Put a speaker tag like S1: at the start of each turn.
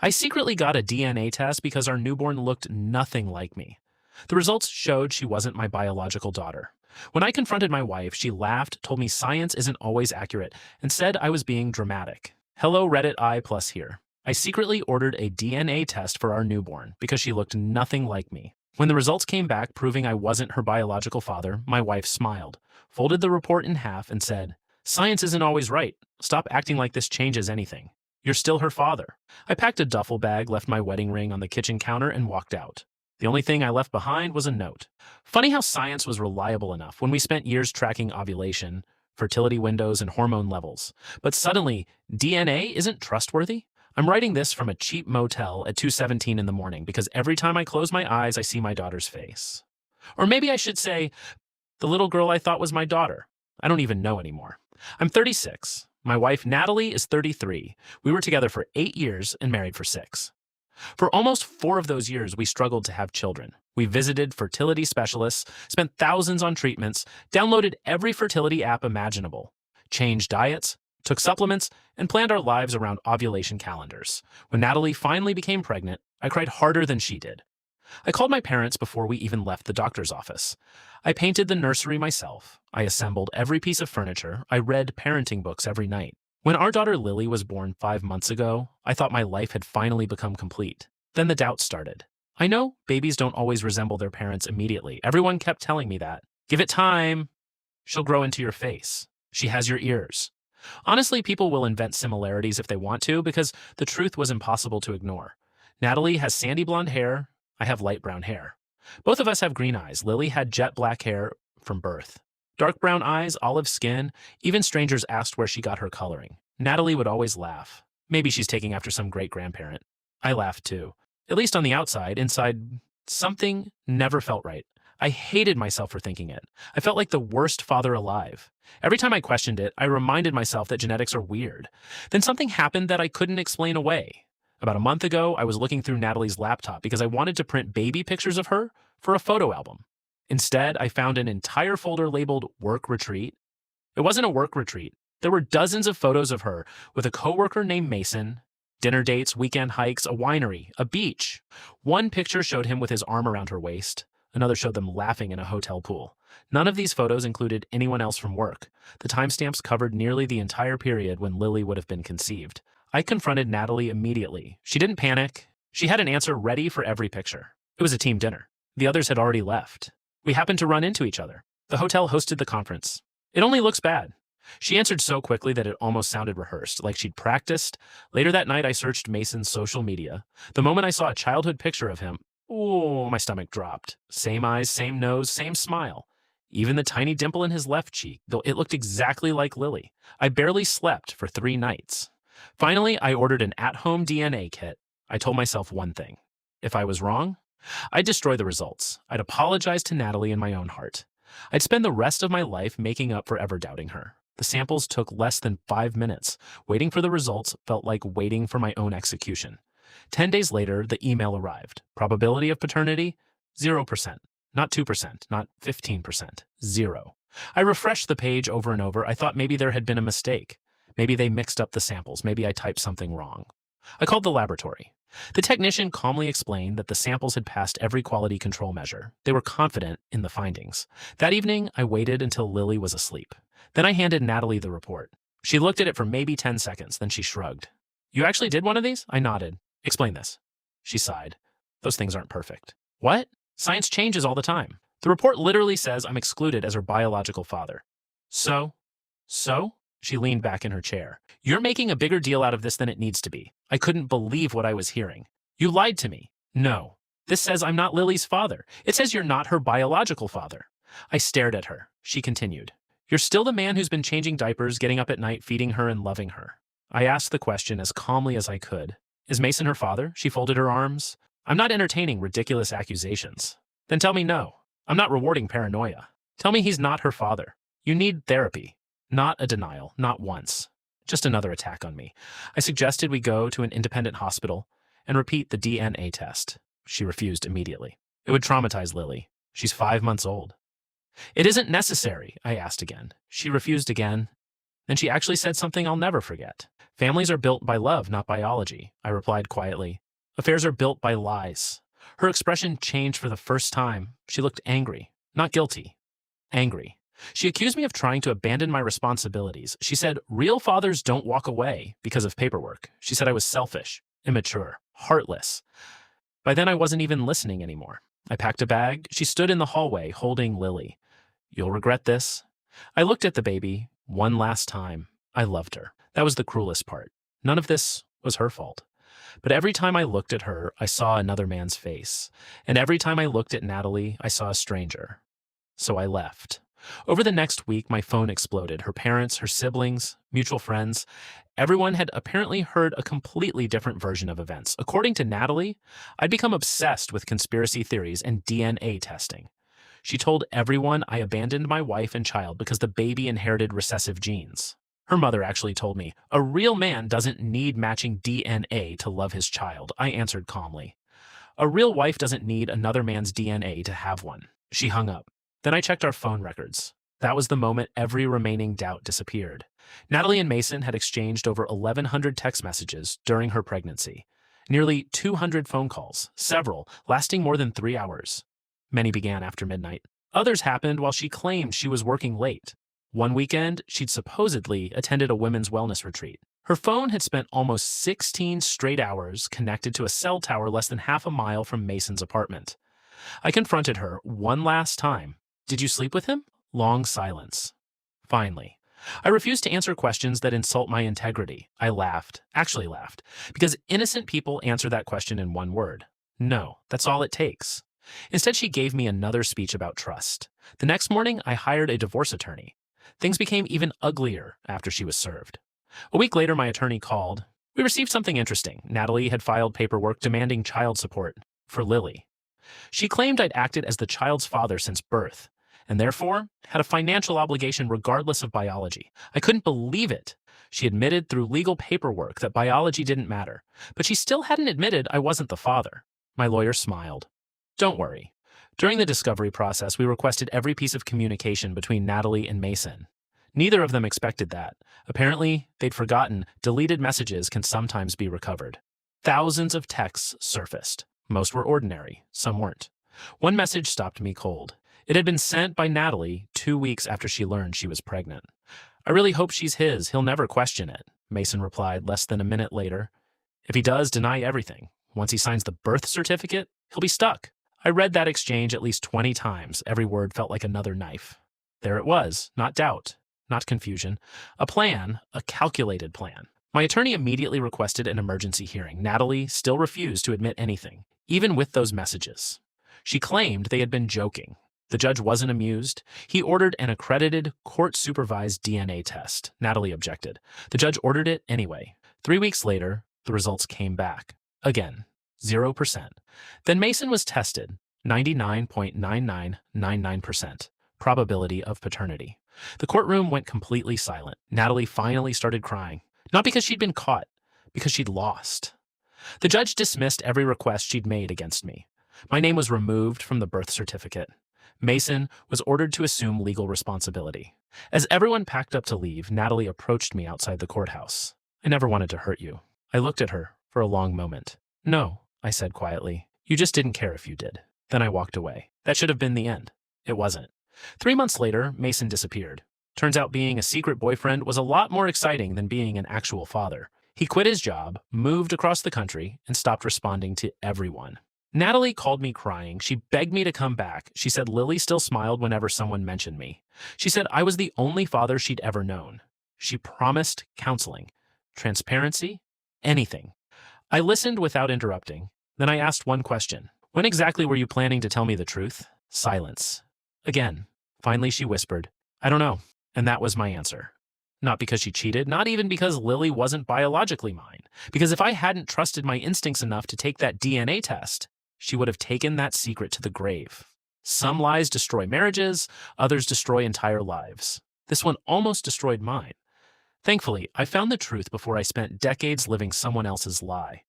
S1: I secretly got a DNA test because our newborn looked nothing like me. The results showed she wasn't my biological daughter. When I confronted my wife, she laughed, told me science isn't always accurate, and said I was being dramatic. Hello, Reddit I plus here. I secretly ordered a DNA test for our newborn because she looked nothing like me. When the results came back proving I wasn't her biological father, my wife smiled, folded the report in half, and said, "Science isn't always right. Stop acting like this changes anything. You're still her father." I packed a duffel bag, left my wedding ring on the kitchen counter, and walked out. The only thing I left behind was a note. Funny how science was reliable enough when we spent years tracking ovulation, fertility windows, and hormone levels. But suddenly, DNA isn't trustworthy? I'm writing this from a cheap motel at 2:17 in the morning because every time I close my eyes, I see my daughter's face. Or maybe I should say, the little girl I thought was my daughter. I don't even know anymore. I'm 36. My wife, Natalie, is 33. We were together for 8 years and married for 6. For almost 4 of those years, we struggled to have children. We visited fertility specialists, spent thousands on treatments, downloaded every fertility app imaginable, changed diets, took supplements, and planned our lives around ovulation calendars. When Natalie finally became pregnant, I cried harder than she did. I called my parents before we even left the doctor's office. I painted the nursery myself. I assembled every piece of furniture. I read parenting books every night. When our daughter Lily was born 5 months ago, I thought my life had finally become complete. Then the doubt started. I know babies don't always resemble their parents immediately. Everyone kept telling me that. Give it time. She'll grow into your face. She has your ears. Honestly, people will invent similarities if they want to because the truth was impossible to ignore. Natalie has sandy blonde hair. I have light brown hair. Both of us have green eyes. Lily had jet black hair from birth. Dark brown eyes, olive skin. Even strangers asked where she got her coloring. Natalie would always laugh. Maybe she's taking after some great-grandparent. I laughed too. At least on the outside. Inside, something never felt right. I hated myself for thinking it. I felt like the worst father alive. Every time I questioned it, I reminded myself that genetics are weird. Then something happened that I couldn't explain away. About a month ago, I was looking through Natalie's laptop because I wanted to print baby pictures of her for a photo album. Instead, I found an entire folder labeled Work Retreat. It wasn't a work retreat. There were dozens of photos of her with a coworker named Mason, dinner dates, weekend hikes, a winery, a beach. One picture showed him with his arm around her waist. Another showed them laughing in a hotel pool. None of these photos included anyone else from work. The timestamps covered nearly the entire period when Lily would have been conceived. I confronted Natalie immediately. She didn't panic. She had an answer ready for every picture. It was a team dinner. The others had already left. We happened to run into each other. The hotel hosted the conference. It only looks bad. She answered so quickly that it almost sounded rehearsed, like she'd practiced. Later that night, I searched Mason's social media. The moment I saw a childhood picture of him, oh, my stomach dropped. Same eyes, same nose, same smile. Even the tiny dimple in his left cheek, though it looked exactly like Lily. I barely slept for 3 nights. Finally, I ordered an at-home DNA kit. I told myself one thing. If I was wrong, I'd destroy the results. I'd apologize to Natalie in my own heart. I'd spend the rest of my life making up for ever doubting her. The samples took less than 5 minutes. Waiting for the results felt like waiting for my own execution. 10 days later, the email arrived. Probability of paternity? 0%. Not 2%, not 15%. 0. I refreshed the page over and over. I thought maybe there had been a mistake. Maybe they mixed up the samples. Maybe I typed something wrong. I called the laboratory. The technician calmly explained that the samples had passed every quality control measure. They were confident in the findings. That evening, I waited until Lily was asleep. Then I handed Natalie the report. She looked at it for maybe 10 seconds, then she shrugged. "You actually did one of these?" I nodded. "Explain this." She sighed. "Those things aren't perfect." "What?" "Science changes all the time. The report literally says I'm excluded as her biological father." So? She leaned back in her chair. "You're making a bigger deal out of this than it needs to be." I couldn't believe what I was hearing. "You lied to me." "No. This says I'm not Lily's father. It says you're not her biological father." I stared at her. She continued. "You're still the man who's been changing diapers, getting up at night, feeding her, and loving her." I asked the question as calmly as I could. "Is Mason her father?" She folded her arms. "I'm not entertaining ridiculous accusations." "Then tell me no. I'm not rewarding paranoia. Tell me he's not her father. You need therapy. Not a denial, not once. Just another attack on me. I suggested we go to an independent hospital and repeat the DNA test. She refused immediately. It would traumatize Lily. She's 5 months old. "It isn't necessary," I asked again. She refused again. Then she actually said something I'll never forget. Families are built by love, not biology, I replied quietly. Affairs are built by lies. Her expression changed for the first time. She looked angry, not guilty, angry. She accused me of trying to abandon my responsibilities. She said real fathers don't walk away because of paperwork. She said I was selfish, immature, heartless. By then I wasn't even listening anymore. I packed a bag. She stood in the hallway holding Lily. You'll regret this. I looked at the baby one last time. I loved her. That was the cruelest part. None of this was her fault. But every time I looked at her, I saw another man's face. And every time I looked at Natalie, I saw a stranger. So I left. Over the next week, my phone exploded. Her parents, her siblings, mutual friends, everyone had apparently heard a completely different version of events. According to Natalie, I'd become obsessed with conspiracy theories and DNA testing. She told everyone I abandoned my wife and child because the baby inherited recessive genes. Her mother actually told me, a real man doesn't need matching DNA to love his child. I answered calmly. A real wife doesn't need another man's DNA to have one. She hung up. Then I checked our phone records. That was the moment every remaining doubt disappeared. Natalie and Mason had exchanged over 1,100 text messages during her pregnancy. Nearly 200 phone calls, several lasting more than 3 hours. Many began after midnight. Others happened while she claimed she was working late. One weekend, she'd supposedly attended a women's wellness retreat. Her phone had spent almost 16 straight hours connected to a cell tower less than half a mile from Mason's apartment. I confronted her one last time. Did you sleep with him? Long silence. Finally, I refused to answer questions that insult my integrity. I laughed, actually laughed, because innocent people answer that question in one word. No, that's all it takes. Instead, she gave me another speech about trust. The next morning, I hired a divorce attorney. Things became even uglier after she was served. A week later, my attorney called. We received something interesting. Natalie had filed paperwork demanding child support for Lily. She claimed I'd acted as the child's father since birth, and therefore had a financial obligation regardless of biology. I couldn't believe it. She admitted through legal paperwork that biology didn't matter, but she still hadn't admitted I wasn't the father. My lawyer smiled. Don't worry. During the discovery process, we requested every piece of communication between Natalie and Mason. Neither of them expected that. Apparently, they'd forgotten deleted messages can sometimes be recovered. Thousands of texts surfaced. Most were ordinary, some weren't. One message stopped me cold. It had been sent by Natalie 2 weeks after she learned she was pregnant. I really hope she's his. He'll never question it, Mason replied less than a minute later. If he does, deny everything. Once he signs the birth certificate, he'll be stuck. I read that exchange at least 20 times. Every word felt like another knife. There it was, not doubt, not confusion. A plan, a calculated plan. My attorney immediately requested an emergency hearing. Natalie still refused to admit anything, even with those messages. She claimed they had been joking. The judge wasn't amused. He ordered an accredited, court-supervised DNA test. Natalie objected. The judge ordered it anyway. 3 weeks later, the results came back. Again, 0%. Then Mason was tested, 99.9999%. Probability of paternity. The courtroom went completely silent. Natalie finally started crying. Not because she'd been caught, because she'd lost. The judge dismissed every request she'd made against me. My name was removed from the birth certificate. Mason was ordered to assume legal responsibility. As everyone packed up to leave, Natalie approached me outside the courthouse. I never wanted to hurt you. I looked at her for a long moment. No, I said quietly. You just didn't care if you did. Then I walked away. That should have been the end. It wasn't. 3 months later, Mason disappeared. Turns out being a secret boyfriend was a lot more exciting than being an actual father. He quit his job, moved across the country, and stopped responding to everyone. Natalie called me crying. She begged me to come back. She said Lily still smiled whenever someone mentioned me. She said I was the only father she'd ever known. She promised counseling, transparency, anything. I listened without interrupting. Then I asked one question. When exactly were you planning to tell me the truth? Silence. Again. Finally, she whispered, I don't know. And that was my answer. Not because she cheated, not even because Lily wasn't biologically mine. Because if I hadn't trusted my instincts enough to take that DNA test, she would have taken that secret to the grave. Some lies destroy marriages, others destroy entire lives. This one almost destroyed mine. Thankfully, I found the truth before I spent decades living someone else's lie.